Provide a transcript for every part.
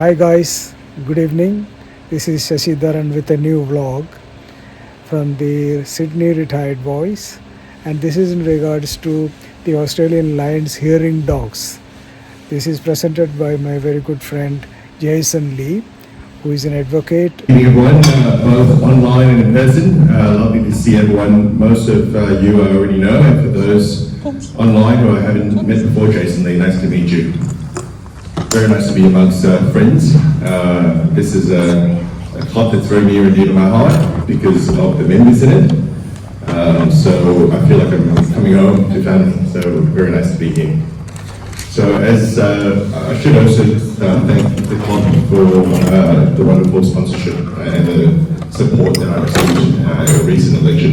Hi guys, good evening. This is Shashidharan with a new vlog from the Sydney Retired Boys, and this is in regards to the Australian Lions hearing dogs. This is presented by my very good friend Jason Lee, who is an advocate. Good evening everyone, both online and in person. Lovely to see everyone. Most of you I already know, and for those online who I haven't met before, Jason Lee, nice to meet you. Very nice to be amongst friends. This is a club that's very near and dear to my heart because of the members in it. So I feel like I'm coming home to family, so very nice to be here. So as I should also thank the club for the wonderful sponsorship and the support that I received in a recent election.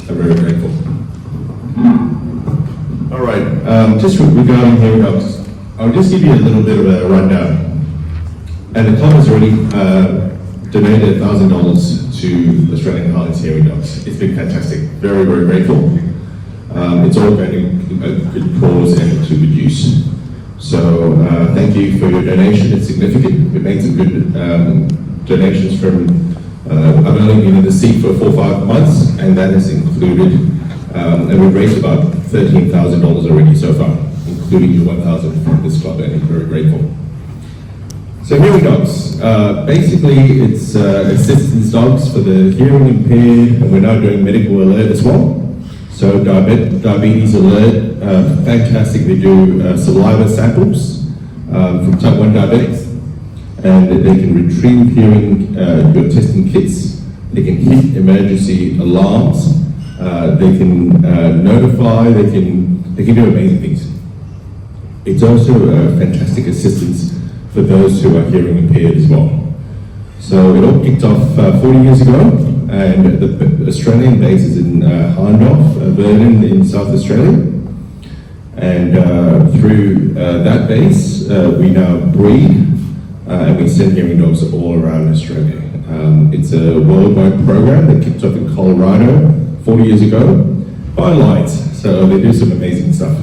I'm very grateful. All right, just regarding hearing dogs, I'll just give you a little bit of a rundown. And the club has already donated $1,000 to Australian Lions hearing dogs. It's been fantastic. Very, very grateful. It's all going to a good cause and to good use. So thank you for your donation. It's significant. We made some good donations from, I've only been in the seat for 4 or 5 months, and that has included, and we've raised about $13,000 already so far, including your $1,000 from this club, and I'm very grateful. So hearing dogs, basically it's assistance dogs for the hearing impaired, and we're now doing medical alert as well. So diabetes alert, fantastic. They do saliva samples from type 1 diabetics, and they can retrieve hearing your testing kits. They can hit emergency alarms. They can notify. They can do amazing things. It's also a fantastic assistance for those who are hearing impaired as well. So it all kicked off 40 years ago, and the Australian base is in Hindhoff, Vernon in South Australia. And through that base, we now breed and we send hearing dogs all around Australia. It's a worldwide program that kicked off in Colorado 40 years ago by Lions, so they do some amazing stuff.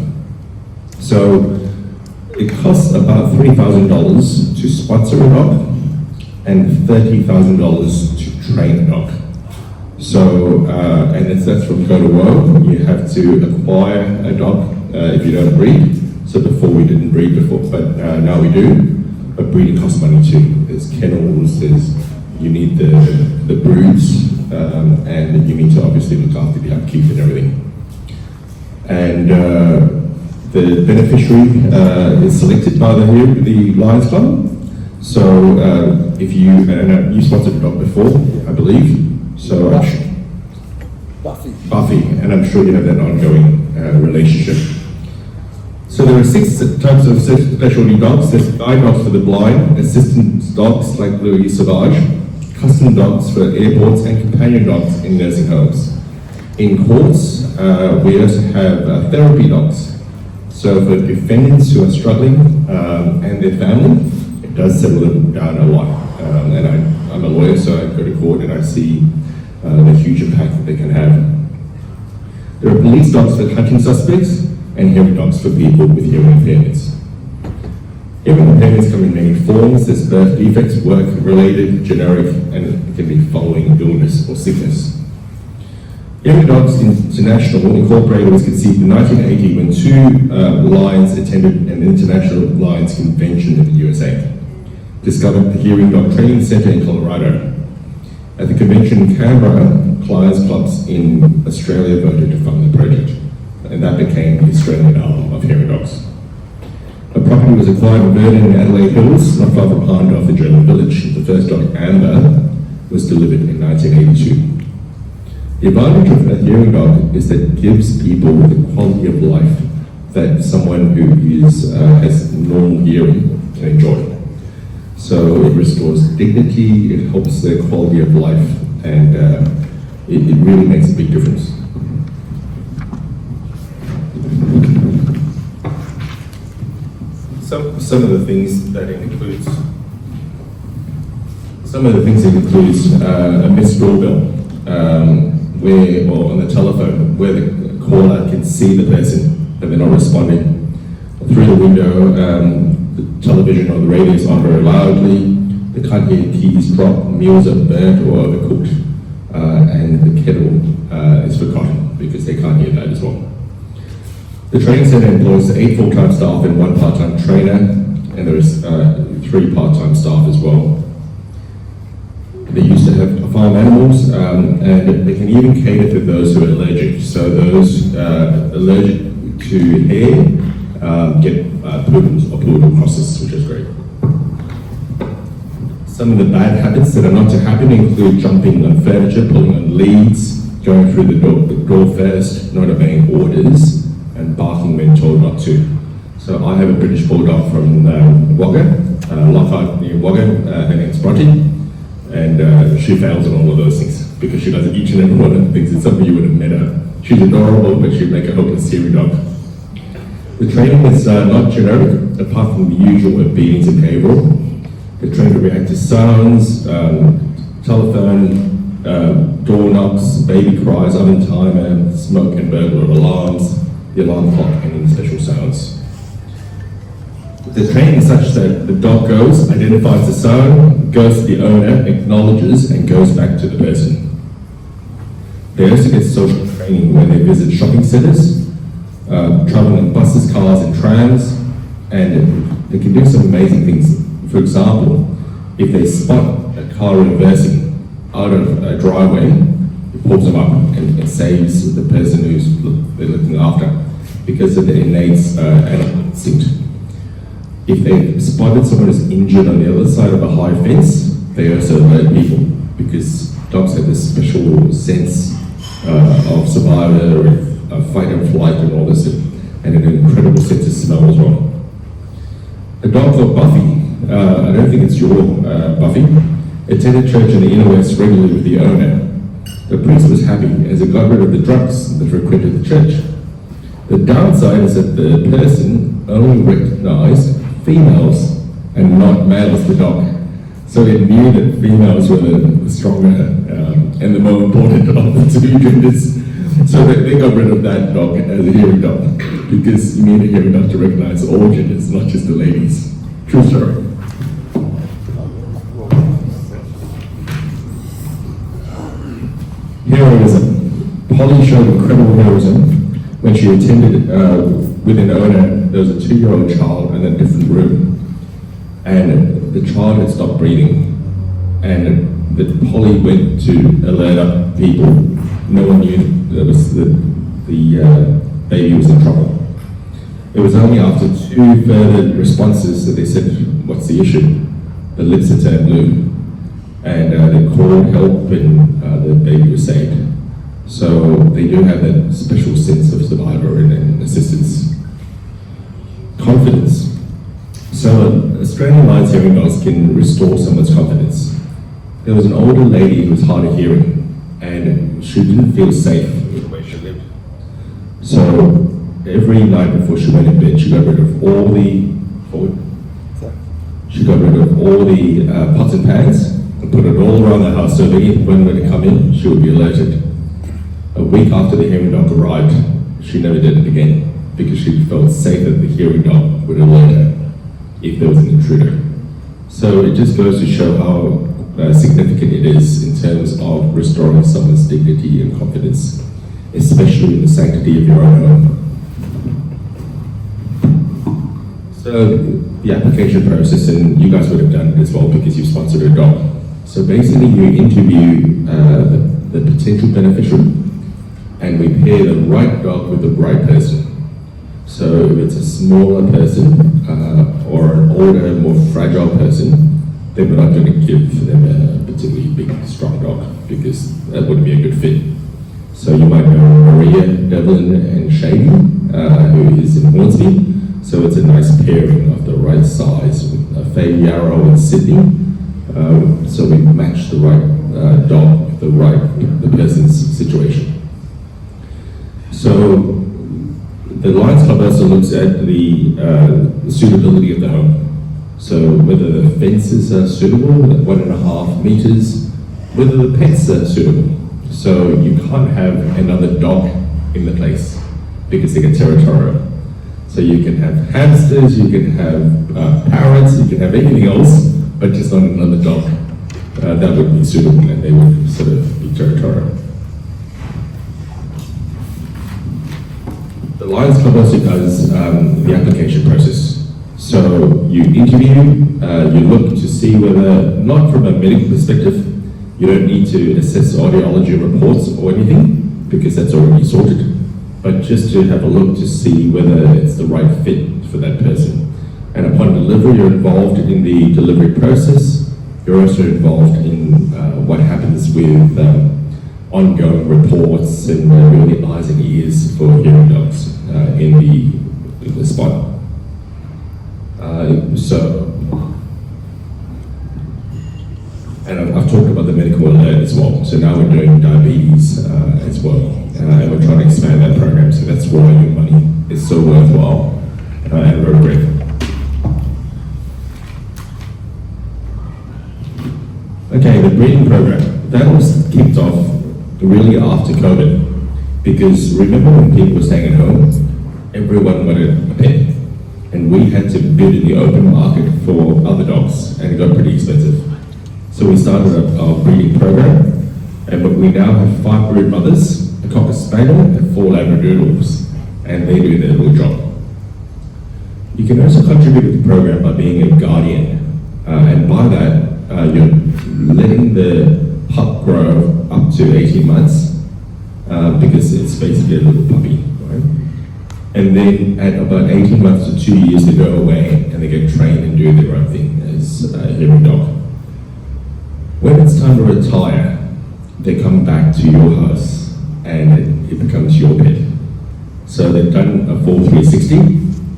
So it costs about $3,000 to sponsor a dog and $30,000 to train a dog. So, and that's from go to woe. You have to acquire a dog if you don't breed. So before we didn't breed before, but now we do. But breeding costs money too. There's kennels, you need the broods, and you need to obviously look after the upkeep and everything. And the beneficiary is selected by the Lions Club. So if you sponsored a dog before, I believe. So Buffy, and I'm sure you have that ongoing relationship. So there are 6 types of specialty dogs. There's guide dogs for the blind, assistance dogs like Louis Sauvage, custom dogs for airports, and companion dogs in nursing homes. In courts, we also have therapy dogs. So for defendants who are struggling and their family, it does settle them down a lot. And I'm a lawyer, so I go to court and I see the huge impact that they can have. There are police dogs for catching suspects and hearing dogs for people with hearing impairments. Hearing impairments come in many forms. There's birth defects, work-related, generic, and it can be following illness or sickness. Hearing Dogs International Incorporated was conceived in 1980 when 2 Lions attended an international Lions convention in the USA. Discovered the Hearing Dog Training Center in Colorado. At the convention in Canberra, Lions clubs in Australia voted to fund the project, and that became the Australian arm of Hearing Dogs. A property was acquired in Vernon and Adelaide Hills, not far from Hindhoff, the German village. The first dog, Amber, was delivered in 1982. The advantage of a hearing dog is that it gives people the quality of life that someone who has normal hearing can enjoy. So it restores dignity, it helps their quality of life, and it really makes a big difference. Some of the things that it includes, a missed doorbell, or on the telephone, where the caller can see the person but they're not responding. Through the window, television or the radio is on very loudly. They can't hear keys drop, meals are burnt or overcooked, and the kettle is forgotten because they can't hear that as well. The training centre employs 8 full-time staff and 1 part-time trainer, and there is 3 part-time staff as well. They used to have farm animals, and they can even cater to those who are allergic. So those allergic to hair get poodles or poodle crosses, which is great. Some of the bad habits that are not to happen include jumping on furniture, pulling on leads, going through the door first, not obeying orders, and barking when told not to. So I have a British Bulldog from Wagga, Lockhart near Wagga, her name's Bronte, and she fails on all of those things because she does each and every one of the things. It's something you would have met her. She's adorable, but she'd make a hopeless Syrian dog. The training is not generic, apart from the usual obedience and behavioural. They're trained to react to sounds, telephone, door knocks, baby cries, oven timer, smoke and burglar alarms, the alarm clock, and any special sounds. The training is such that the dog goes, identifies the sound, goes to the owner, acknowledges, and goes back to the person. They also get social training when they visit shopping centres, travel on buses, cars, and trams, and they can do some amazing things. For example, if they spot a car reversing out of a driveway, it pulls them up and saves the person who's they're looking after because of the innate animal instinct. If they spotted someone who's injured on the other side of a high fence, they also alert people because dogs have this special sense of survival, of fight and flight and all this, and an incredible sense of smell as well. A dog called Buffy, I don't think it's your Buffy, attended church in the inner west regularly with the owner. The priest was happy as it got rid of the drunks that frequented the church. The downside is that the person only recognized females and not males, the dog. So it knew that females were the stronger and the more important of the two genders. So they got rid of that dog as a hearing dog because you need a hearing dog to recognize all genders, not just the ladies. True story. Heroism. Polly showed incredible heroism when she attended with an owner. There was a 2-year-old child in a different room, and the child had stopped breathing, and the Polly went to alert up people. No one knew that was the baby was in trouble. It was only after 2 further responses that they said, "What's the issue?" The lips had turned blue, and they called help, and the baby was saved. So they do have that special sense of survivor and assistance. Confidence. So Australian Lions hearing dogs can restore someone's confidence. There was an older lady who was hard of hearing, and she didn't feel safe with the way she lived. So every night before she went in bed, she got rid of all the pots and pans and put it all around the house so that when they come in, she would be alerted. A week after the hearing dog arrived, she never did it again because she felt safe that the hearing dog would alert her if there was an intruder. So it just goes to show how significant it is in terms of restoring someone's dignity and confidence, especially in the sanctity of your own home. So the application process, and you guys would have done it as well because you've sponsored a dog. So basically you interview the potential beneficiary, and we pair the right dog with the right person. So if it's a smaller person or an older, more fragile person, then we're not going to give them a particularly big, strong dog because that wouldn't be a good fit. So you might know Maria, Devlin, and Shady, who is in Hornsby. So it's a nice pairing of the right size with Faye Yarrow in Sydney. So we match the right dog with the person's situation. So the Lions Club also looks at the suitability of the home. So whether the fences are suitable, 1.5 meters, whether the pets are suitable. So you can't have another dog in the place because they get territorial. So you can have hamsters, you can have parrots, you can have anything else, but just not another dog. That would be suitable and they would sort of be territorial. The Lions Club also does the application process. So you interview, you look to see whether, not from a medical perspective, you don't need to assess audiology reports or anything, because that's already sorted, but just to have a look to see whether it's the right fit for that person. And upon delivery, you're involved in the delivery process. You're also involved in what happens with ongoing reports and really eyes and ears for hearing dogs in the spot. And I've talked about the medical alert as well. So now we're doing diabetes as well. And we're trying to expand that program. So that's why your money is so worthwhile. And we're grateful. Okay, the breeding program. That was kicked off really after COVID. Because remember when people were staying at home, everyone wanted a pet. And we had to bid in the open market for other dogs, and it got pretty expensive. So we started our breeding program, and we now have 5 brood mothers, a Cocker Spaniel, and 4 Labradoodles, and they do their little job. You can also contribute to the program by being a guardian, and by that, you're letting the pup grow up to 18 months, because it's basically a little puppy, right? And then at about 18 months to 2 years, they go away and they get trained and do their own thing as a hearing dog. When it's time to retire, they come back to your house and it becomes your pet. So they've done a full 360,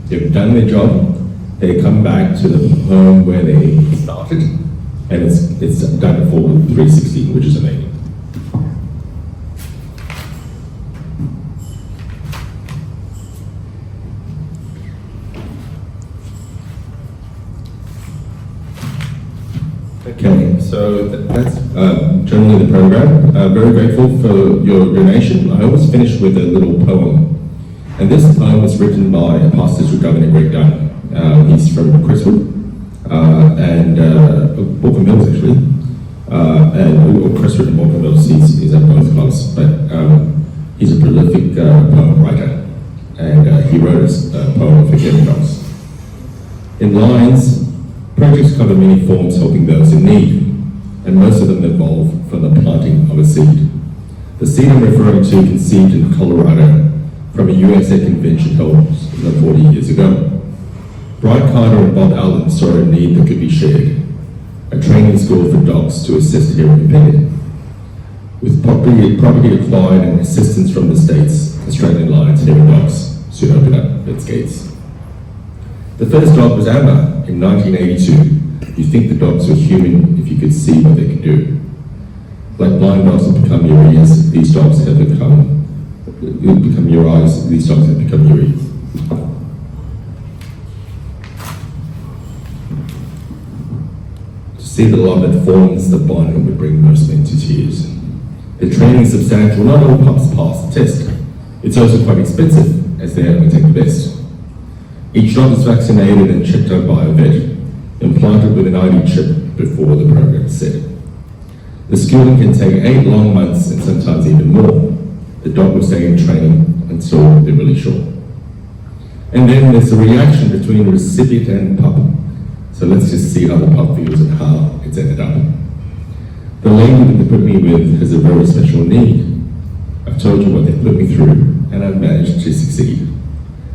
they've done their job, they come back to the home where they started, and it's done a full 360, which is amazing. Okay, so that's generally the program. Very grateful for your donation. I always finish with a little poem. And this poem was written by a pastor to Governor Greg Dunn. He's from Crestwood, and Walker Mills actually. And Crestwood and Walker Mills, he's at both clubs. But he's a prolific poem writer. And he wrote a poem for hearing dogs. In lines, projects cover many forms helping those in need, and most of them evolve from the planting of a seed. The seed I'm referring to conceived in Colorado from a USA convention held 40 years ago. Brian Carter and Bob Allen saw a need that could be shared, a training school for dogs to assist hearing impaired. With property acquired and assistance from the states, Australian Lions Hearing Dogs soon opened up its gates. The first dog was Amber in 1982. You think the dogs were human if you could see what they could do. Like blind dogs have become your ears, these dogs have become your eyes, these dogs have become your ears. To see the love that forms the bond would bring most men to tears. The training is substantial, not all pups pass the test. It's also quite expensive, as they only take the best. Each dog is vaccinated and checked out by a vet, implanted with an ID chip before the program is set. The schooling can take 8 long months and sometimes even more. The dog will stay in training until they're really sure. And then there's a reaction between the recipient and pup. So let's just see how the pup feels and how it's ended up. The lady that they put me with has a very special need. I've told you what they put me through, and I've managed to succeed.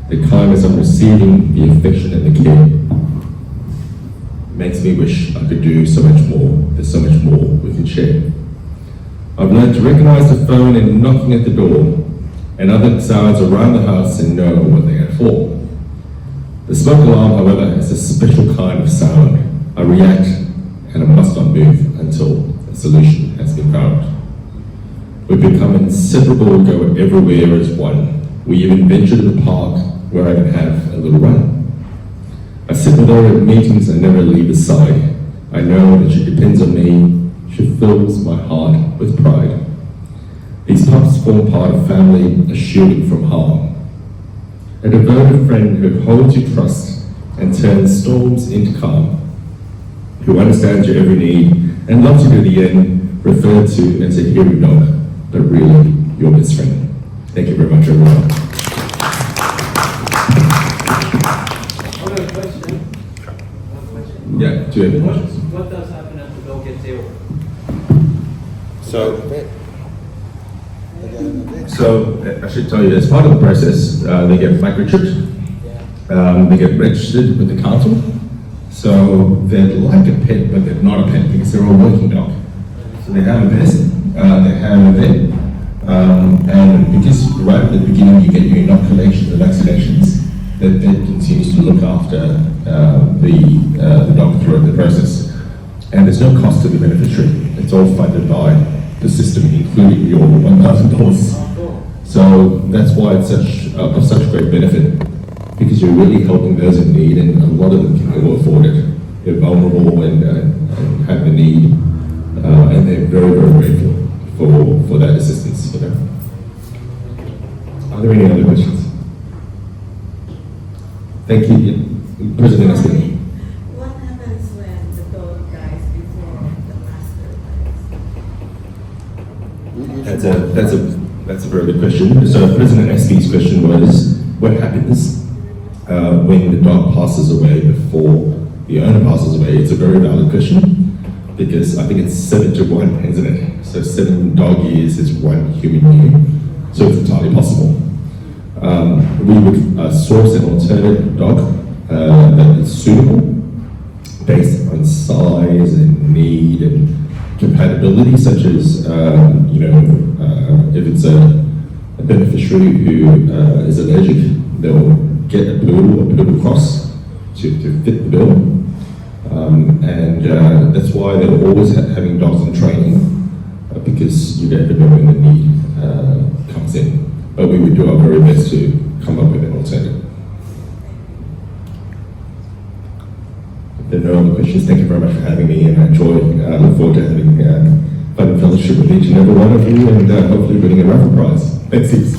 The kindness I'm receiving, the affection and the care, makes me wish I could do so much more. There's so much more we can share. I've learned to recognize the phone and knocking at the door, and other sounds around the house and know what they are for. The smoke alarm, however, is a special kind of sound. I react, and I must not move until a solution has been found. We've become inseparable, go everywhere as one. We even venture to the park where I can have a little run. I sit with her at meetings and never leave her side. I know that she depends on me. She fills my heart with pride. These pups form part of family, a shielding from harm. A devoted friend who holds your trust and turns storms into calm, who understands your every need and loves you to the end, referred to as a hero dog, but really your best friend. Thank you very much, everyone. Yeah, do you have any questions? What does happen if the bill gets ill? So I should tell you, as part of the process, they get microchipped, they get registered with the council. So they're like a pet, but they're not a pet because they're a working dog. So they have a medicine, they have a vet, and because right at the beginning you get your inoculation, the vaccinations, the vet continues to look after the dog throughout the process. And there's no cost to the beneficiary. It's all funded by the system, including your $1,000. So that's why it's of such great benefit, because you're really helping those in need, and a lot of them can ill afford it. They're vulnerable and have the need, and they're very, very grateful for that assistance. You know? Are there any other questions? Thank you, President SRB. What happens when the dog dies before the master dies? That's a very good question. So President SB's question was, what happens when the dog passes away before the owner passes away? It's a very valid question, because I think it's 7 to 1, isn't it? So 7 dog years is 1 human year. So it's entirely possible. We would source an alternate dog that is suitable based on size and need and compatibility, such as, if it's a beneficiary who is allergic, they'll get a poodle cross to fit the bill. And that's why they're always having dogs in training, because you never know when the need comes in. But we would do our very best to come up with an alternative. If there are no other questions, thank you very much for having me, and I look forward to having fun and fellowship with each and every one of you, and hopefully winning a raffle prize. Thanks, heaps.